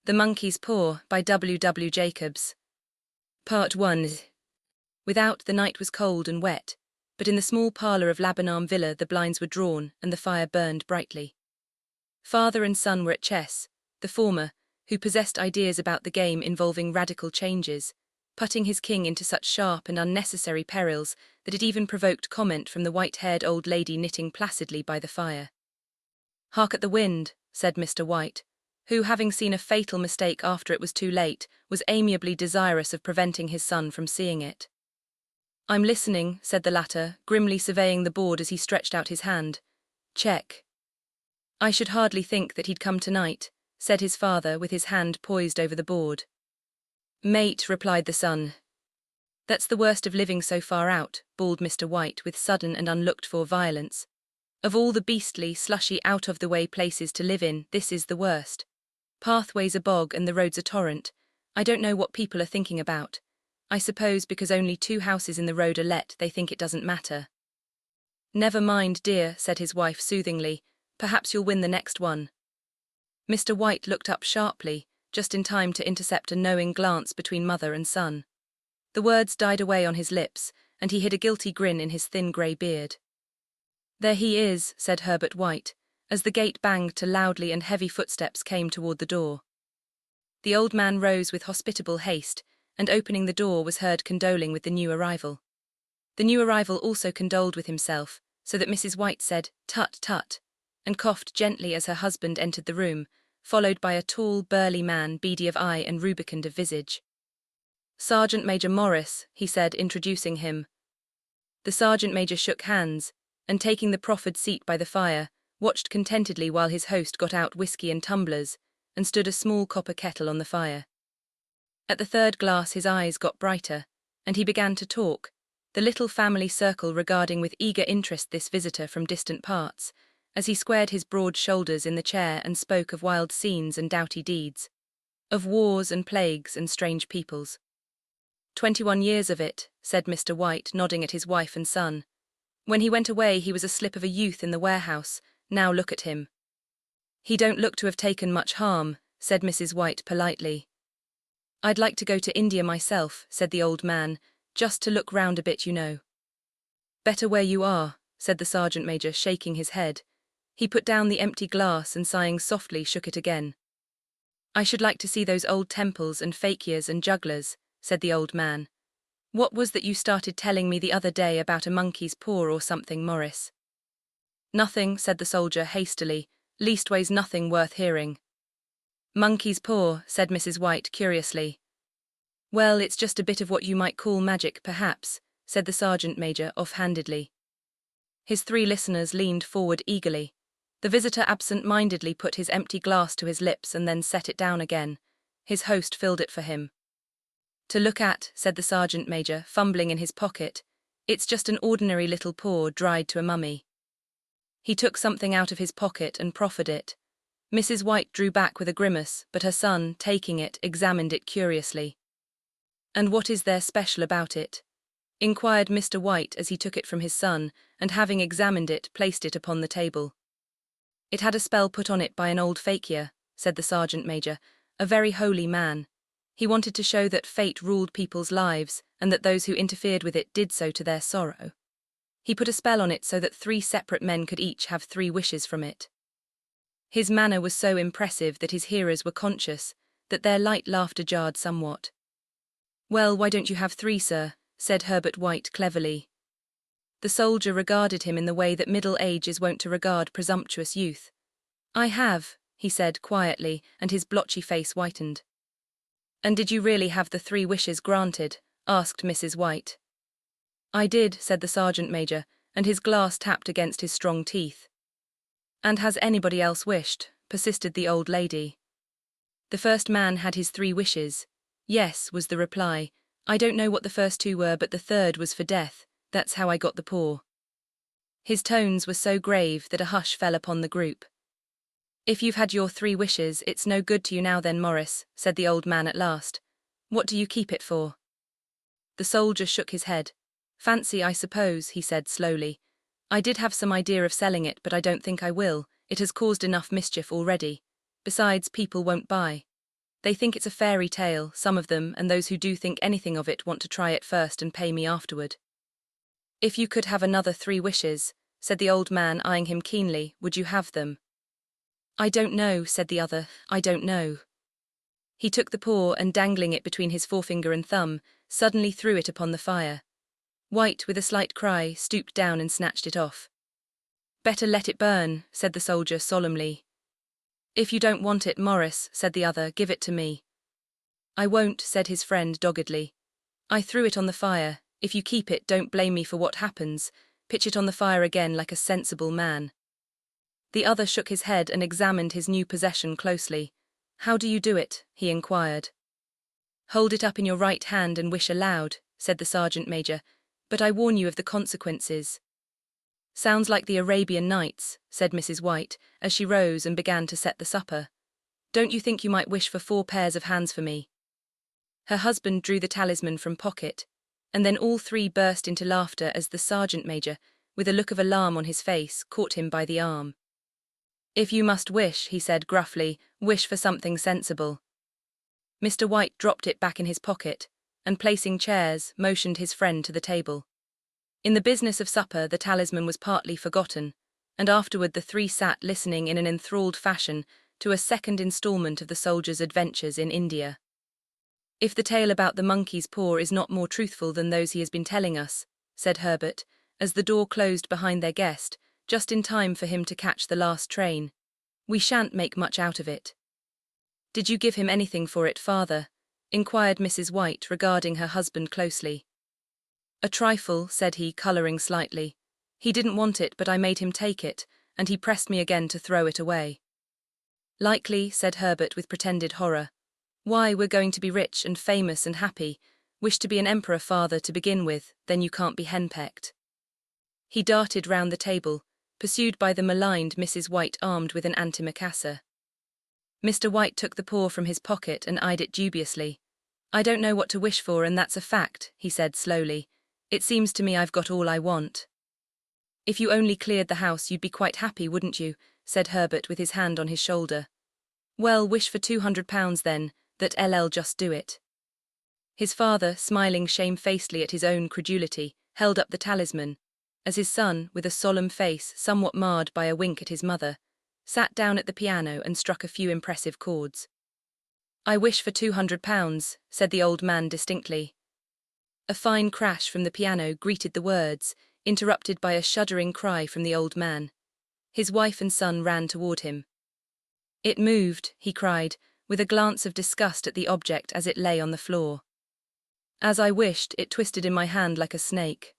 The Monkey's Paw by W. W. Jacobs. Part 1. Without, the night was cold and wet, but in the small parlour of Labanarm Villa the blinds were drawn and the fire burned brightly. Father and son were at chess, the former, who possessed ideas about the game involving radical changes, putting his king into such sharp and unnecessary perils that it even provoked comment from the white-haired old lady knitting placidly by the fire. "Hark at the wind," said Mr. White, who, having seen a fatal mistake after it was too late, was amiably desirous of preventing his son from seeing it. "I'm listening," said the latter, grimly surveying the board as he stretched out his hand. "Check." "I should hardly think that he'd come tonight," said his father with his hand poised over the board. "Mate," replied the son. "That's the worst of living so far out," bawled Mr. White with sudden and unlooked-for violence. "Of all the beastly, slushy, out-of-the-way places to live in, this is the worst. Pathway's a bog and the road's a torrent. I don't know what people are thinking about. I suppose because only 2 houses in the road are let, they think it doesn't matter." "Never mind, dear," said his wife soothingly. "Perhaps you'll win the next one." Mr. White looked up sharply, just in time to intercept a knowing glance between mother and son. The words died away on his lips, and he hid a guilty grin in his thin grey beard. "There he is," said Herbert White, as the gate banged to loudly and heavy footsteps came toward the door. The old man rose with hospitable haste, and opening the door was heard condoling with the new arrival. The new arrival also condoled with himself, so that Mrs. White said, "Tut, tut," and coughed gently as her husband entered the room, followed by a tall, burly man, beady of eye and rubicund of visage. "Sergeant Major Morris," he said, introducing him. The sergeant major shook hands, and taking the proffered seat by the fire, watched contentedly while his host got out whiskey and tumblers, and stood a small copper kettle on the fire. At the third glass his eyes got brighter, and he began to talk, the little family circle regarding with eager interest this visitor from distant parts, as he squared his broad shoulders in the chair and spoke of wild scenes and doughty deeds, of wars and plagues and strange peoples. 21 years of it," said Mr. White, nodding at his wife and son. "When he went away he was a slip of a youth in the warehouse, now look at him." "He don't look to have taken much harm," said Mrs. White politely. "I'd like to go to India myself," said the old man, "just to look round a bit, you know." "Better where you are," said the sergeant major, shaking his head. He put down the empty glass and sighing softly shook it again. "I should like to see those old temples and fakirs and jugglers," said the old man. "What was that you started telling me the other day about a monkey's paw or something, Morris?" "Nothing," said the soldier hastily, "leastways nothing worth hearing." "Monkey's paw," said Mrs. White curiously. "Well, it's just a bit of what you might call magic, perhaps," said the sergeant major offhandedly. His 3 listeners leaned forward eagerly. The visitor absent-mindedly put his empty glass to his lips and then set it down again. His host filled it for him. "To look at," said the sergeant major, fumbling in his pocket. "It's just an ordinary little paw dried to a mummy." He took something out of his pocket and proffered it. Mrs. White drew back with a grimace, but her son, taking it, examined it curiously. "And what is there special about it?" inquired Mr. White as he took it from his son, and having examined it, placed it upon the table. "It had a spell put on it by an old fakir," said the sergeant major, "a very holy man. He wanted to show that fate ruled people's lives, and that those who interfered with it did so to their sorrow. He put a spell on it so that 3 separate men could each have 3 wishes from it." His manner was so impressive that his hearers were conscious that their light laughter jarred somewhat. "Well, why don't you have 3, sir?" said Herbert White cleverly. The soldier regarded him in the way that middle age is wont to regard presumptuous youth. "I have," he said quietly, and his blotchy face whitened. "And did you really have the 3 wishes granted?" asked Mrs. White. "I did," said the sergeant major, and his glass tapped against his strong teeth. "And has anybody else wished?" persisted the old lady. "The first man had his 3 wishes. Yes," was the reply. "I don't know what the first 2 were, but the third was for death. That's how I got the paw." His tones were so grave that a hush fell upon the group. "If you've had your 3 wishes, it's no good to you now then, Morris," said the old man at last. "What do you keep it for?" The soldier shook his head. "Fancy, I suppose," he said slowly. "I did have some idea of selling it, but I don't think I will. It has caused enough mischief already. Besides, people won't buy." They think it's a fairy tale, some of them, and those who do think anything of it want to try it first and pay me afterward. If you could have another 3 wishes, said the old man, eyeing him keenly, would you have them? I don't know, said the other, I don't know. He took the paw and, dangling it between his forefinger and thumb, suddenly threw it upon the fire. White, with a slight cry, stooped down and snatched it off. Better let it burn, said the soldier solemnly. If you don't want it, Morris, said the other, give it to me. I won't, said his friend doggedly. I threw it on the fire. If you keep it, don't blame me for what happens. Pitch it on the fire again like a sensible man. The other shook his head and examined his new possession closely. How do you do it? He inquired. Hold it up in your right hand and wish aloud, said the sergeant major, but I warn you of the consequences. Sounds like the Arabian Nights, said Mrs. White, as she rose and began to set the supper. Don't you think you might wish for 4 pairs of hands for me? Her husband drew the talisman from pocket, and then all 3 burst into laughter as the sergeant major, with a look of alarm on his face, caught him by the arm. If you must wish, he said gruffly, wish for something sensible. Mr. White dropped it back in his pocket, and placing chairs, motioned his friend to the table. In the business of supper, the talisman was partly forgotten, and afterward the 3 sat listening in an enthralled fashion to a second installment of the soldier's adventures in India. If the tale about the monkey's paw is not more truthful than those he has been telling us, said Herbert, as the door closed behind their guest, just in time for him to catch the last train, we shan't make much out of it. Did you give him anything for it, father? Inquired Mrs. White, regarding her husband closely. A trifle, said he, colouring slightly. He didn't want it, but I made him take it, and he pressed me again to throw it away. Likely, said Herbert with pretended horror. Why, we're going to be rich and famous and happy. Wish to be an emperor, father, to begin with, then you can't be henpecked. He darted round the table, pursued by the maligned Mrs. White armed with an antimacassar. Mr. White took the paw from his pocket and eyed it dubiously. I don't know what to wish for, and that's a fact, he said slowly. It seems to me I've got all I want. If you only cleared the house you'd be quite happy, wouldn't you? Said Herbert with his hand on his shoulder. Well, wish for £200 then, that LL just do it. His father, smiling shamefacedly at his own credulity, held up the talisman, as his son, with a solemn face somewhat marred by a wink at his mother, sat down at the piano and struck a few impressive chords. I wish for £200, said the old man distinctly. A fine crash from the piano greeted the words, interrupted by a shuddering cry from the old man. His wife and son ran toward him. It moved, he cried, with a glance of disgust at the object as it lay on the floor. As I wished, it twisted in my hand like a snake.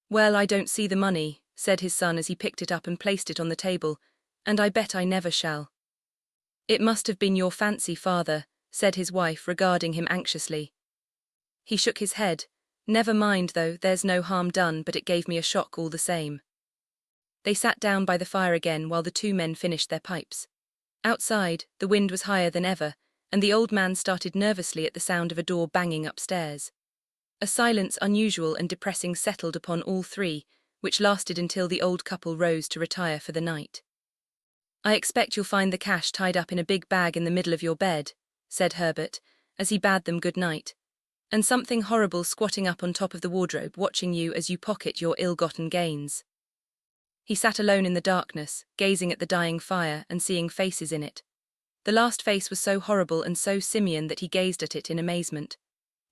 Well, I don't see the money, said his son as he picked it up and placed it on the table, and I bet I never shall. It must have been your fancy, father, said his wife, regarding him anxiously. He shook his head. Never mind, though, there's no harm done, but it gave me a shock all the same. They sat down by the fire again while the 2 men finished their pipes. Outside, the wind was higher than ever, and the old man started nervously at the sound of a door banging upstairs. A silence unusual and depressing settled upon all 3, which lasted until the old couple rose to retire for the night. I expect you'll find the cash tied up in a big bag in the middle of your bed, said Herbert, as he bade them good night, and something horrible squatting up on top of the wardrobe watching you as you pocket your ill-gotten gains. He sat alone in the darkness, gazing at the dying fire and seeing faces in it. The last face was so horrible and so simian that he gazed at it in amazement.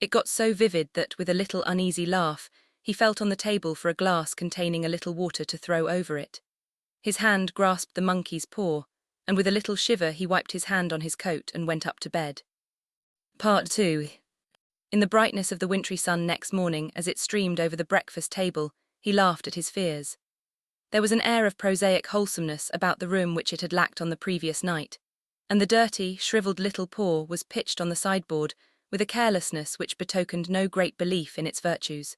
It got so vivid that, with a little uneasy laugh, he felt on the table for a glass containing a little water to throw over it. His hand grasped the monkey's paw, and with a little shiver he wiped his hand on his coat and went up to bed. Part 2. In the brightness of the wintry sun next morning, as it streamed over the breakfast table, he laughed at his fears. There was an air of prosaic wholesomeness about the room which it had lacked on the previous night, and the dirty, shriveled little paw was pitched on the sideboard with a carelessness which betokened no great belief in its virtues.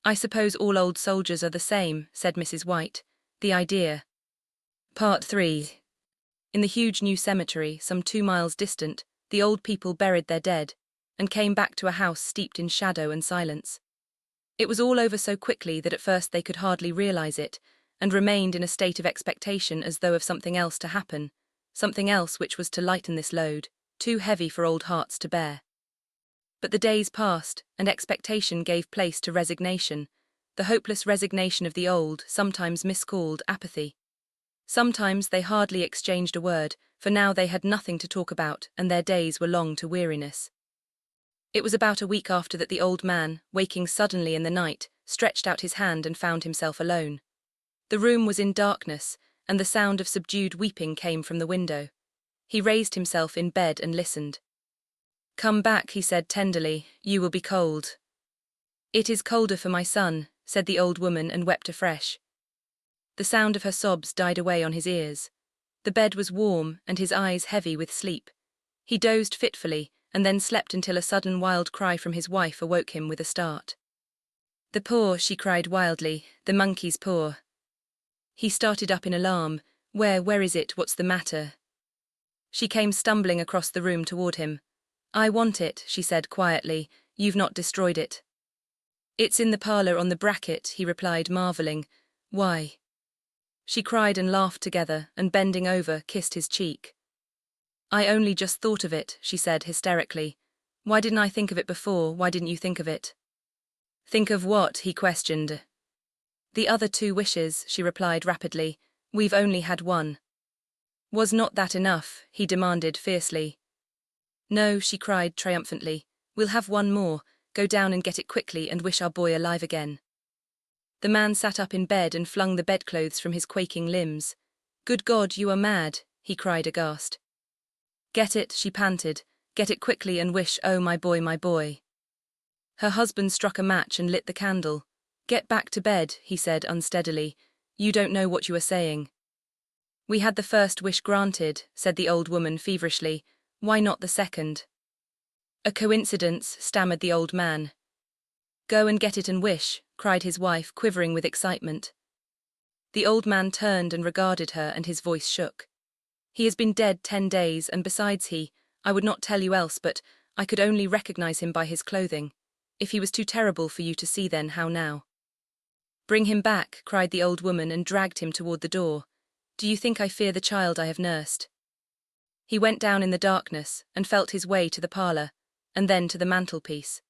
I suppose all old soldiers are the same, said Mrs. White. The idea. Part 3. In the huge new cemetery, some 2 miles distant, the old people buried their dead, and came back to a house steeped in shadow and silence. It was all over so quickly that at first they could hardly realize it, and remained in a state of expectation as though of something else to happen, something else which was to lighten this load, too heavy for old hearts to bear. But the days passed, and expectation gave place to resignation, the hopeless resignation of the old, sometimes miscalled, apathy. Sometimes they hardly exchanged a word, for now they had nothing to talk about, and their days were long to weariness. It was about a week after that the old man, waking suddenly in the night, stretched out his hand and found himself alone. The room was in darkness, and the sound of subdued weeping came from the window. He raised himself in bed and listened. "Come back," he said tenderly, "you will be cold." "It is colder for my son," said the old woman, and wept afresh. The sound of her sobs died away on his ears. The bed was warm, and his eyes heavy with sleep. He dozed fitfully, and then slept until a sudden wild cry from his wife awoke him with a start. "The paw," she cried wildly, "the monkey's paw." He started up in alarm. Where is it? What's the matter?" She came stumbling across the room toward him. "I want it," she said quietly. "You've not destroyed it." "It's in the parlor on the bracket," he replied, marveling. "Why?" She cried and laughed together, and bending over, kissed his cheek. "I only just thought of it," she said hysterically. "Why didn't I think of it before? Why didn't you think of it?" "Think of what?" he questioned. "The other 2 wishes," she replied rapidly. "We've only had one." "Was not that enough?" he demanded fiercely. "No," she cried triumphantly. "We'll have one more. Go down and get it quickly and wish our boy alive again." The man sat up in bed and flung the bedclothes from his quaking limbs. "Good God, you are mad," he cried aghast. "Get it," she panted. "Get it quickly and wish, oh my boy, my boy." Her husband struck a match and lit the candle. "Get back to bed," he said unsteadily. "You don't know what you are saying." "We had the first wish granted," said the old woman feverishly. "Why not the second?" "A coincidence," stammered the old man. "Go and get it and wish," cried his wife, quivering with excitement. The old man turned and regarded her, and his voice shook. "He has been dead 10 days, and besides I would not tell you else, but I could only recognize him by his clothing. If he was too terrible for you to see then, how now?" "Bring him back," cried the old woman, and dragged him toward the door. "Do you think I fear the child I have nursed?" He went down in the darkness, and felt his way to the parlor, and then to the mantelpiece.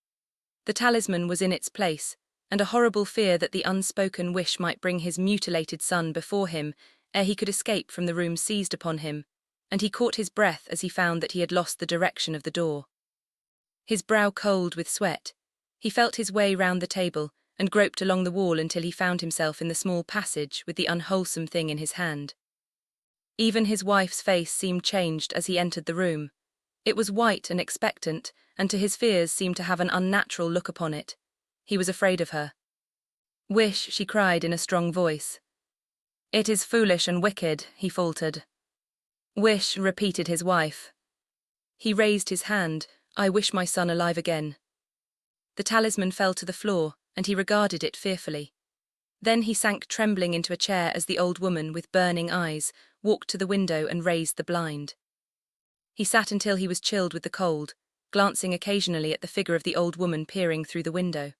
The talisman was in its place, and a horrible fear that the unspoken wish might bring his mutilated son before him ere he could escape from the room seized upon him, and he caught his breath as he found that he had lost the direction of the door. His brow cold with sweat, he felt his way round the table and groped along the wall until he found himself in the small passage with the unwholesome thing in his hand. Even his wife's face seemed changed as he entered the room. It was white and expectant, and to his fears seemed to have an unnatural look upon it. He was afraid of her. "Wish," she cried in a strong voice. "It is foolish and wicked," he faltered. "Wish," repeated his wife. He raised his hand. "I wish my son alive again." The talisman fell to the floor, and he regarded it fearfully. Then he sank trembling into a chair as the old woman, with burning eyes, walked to the window and raised the blind. He sat until he was chilled with the cold, glancing occasionally at the figure of the old woman peering through the window.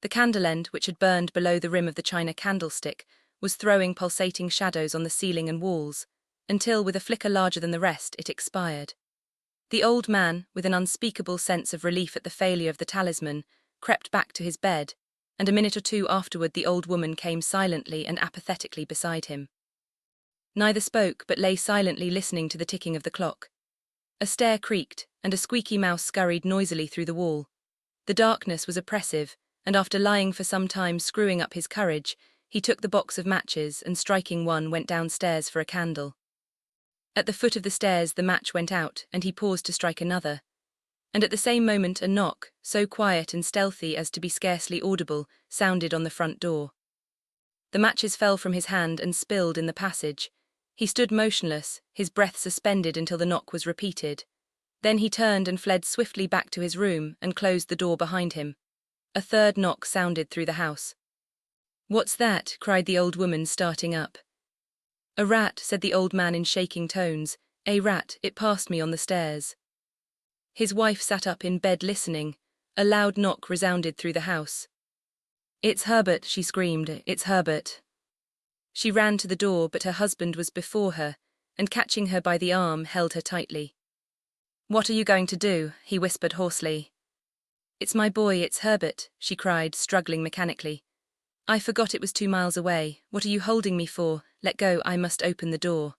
The candle end, which had burned below the rim of the china candlestick, was throwing pulsating shadows on the ceiling and walls, until, with a flicker larger than the rest, it expired. The old man, with an unspeakable sense of relief at the failure of the talisman, crept back to his bed, and a minute or 2 afterward the old woman came silently and apathetically beside him. Neither spoke, but lay silently listening to the ticking of the clock. A stair creaked, and a squeaky mouse scurried noisily through the wall. The darkness was oppressive, and after lying for some time screwing up his courage, he took the box of matches and, striking one, went downstairs for a candle. At the foot of the stairs the match went out, and he paused to strike another. And at the same moment a knock, so quiet and stealthy as to be scarcely audible, sounded on the front door. The matches fell from his hand and spilled in the passage. He stood motionless, his breath suspended until the knock was repeated. Then he turned and fled swiftly back to his room and closed the door behind him. A third knock sounded through the house. "What's that?" cried the old woman, starting up. "A rat," said the old man in shaking tones. "A rat, it passed me on the stairs." His wife sat up in bed listening. A loud knock resounded through the house. "It's Herbert," she screamed. "It's Herbert." She ran to the door, but her husband was before her, and catching her by the arm, held her tightly. "What are you going to do?" he whispered hoarsely. "It's my boy, it's Herbert," she cried, struggling mechanically. "I forgot it was 2 miles away. What are you holding me for? Let go, I must open the door."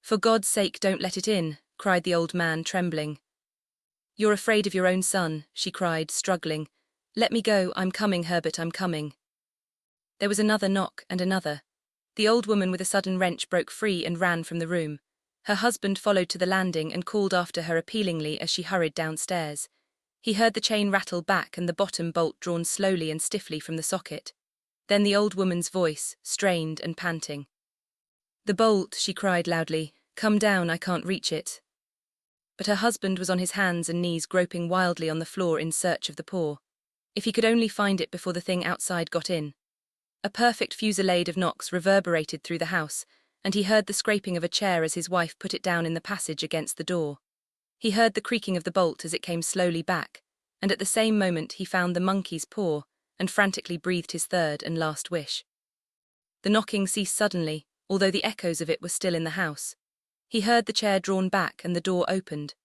"For God's sake, don't let it in," cried the old man, trembling. "You're afraid of your own son," she cried, struggling. "Let me go, I'm coming, Herbert, I'm coming." There was another knock and another. The old woman with a sudden wrench broke free and ran from the room. Her husband followed to the landing and called after her appealingly as she hurried downstairs. He heard the chain rattle back and the bottom bolt drawn slowly and stiffly from the socket. Then the old woman's voice, strained and panting. "The bolt," she cried loudly. "Come down, I can't reach it." But her husband was on his hands and knees groping wildly on the floor in search of the paw. If he could only find it before the thing outside got in. A perfect fusillade of knocks reverberated through the house, and he heard the scraping of a chair as his wife put it down in the passage against the door. He heard the creaking of the bolt as it came slowly back, and at the same moment he found the monkey's paw and frantically breathed his third and last wish. The knocking ceased suddenly, although the echoes of it were still in the house. He heard the chair drawn back and the door opened.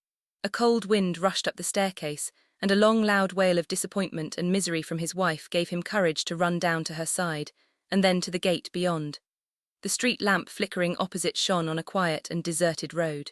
A cold wind rushed up the staircase, and a long loud wail of disappointment and misery from his wife gave him courage to run down to her side, and then to the gate beyond. The street lamp flickering opposite shone on a quiet and deserted road.